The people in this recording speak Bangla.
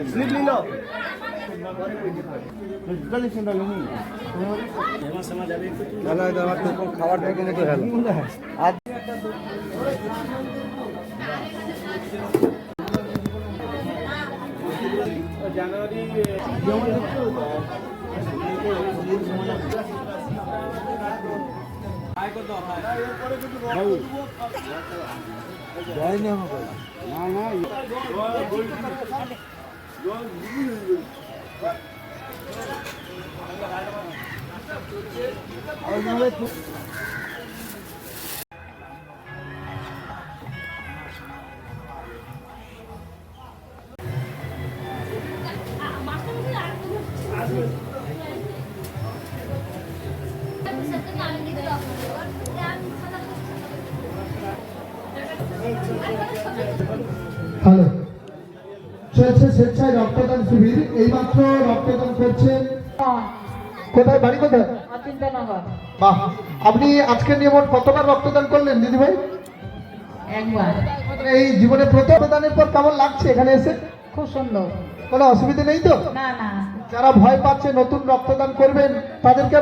স্লিপ নিল খাবার থেকে তো হ্যালো আজ জানুয়ারি যায়নি আমাকে না না হ্যালো, চলছে স্বেচ্ছায় রক্তদান শিবির। এইমাত্র রক্তদান করছেন। কোথায় বাড়ি, কোথায়? বাহ, আপনি আজকে নিয়ে মোট কতবার রক্তদান করলেন দিদি ভাই? একবার। এই জীবনে প্রথম রক্তদানের পর কেমন লাগছে এখানে এসে? খুব সুন্দর, কোনো অসুবিধা নেই তো? না না। যারা ভয় পাচ্ছে নতুন রক্তদান করবেন তাদেরকে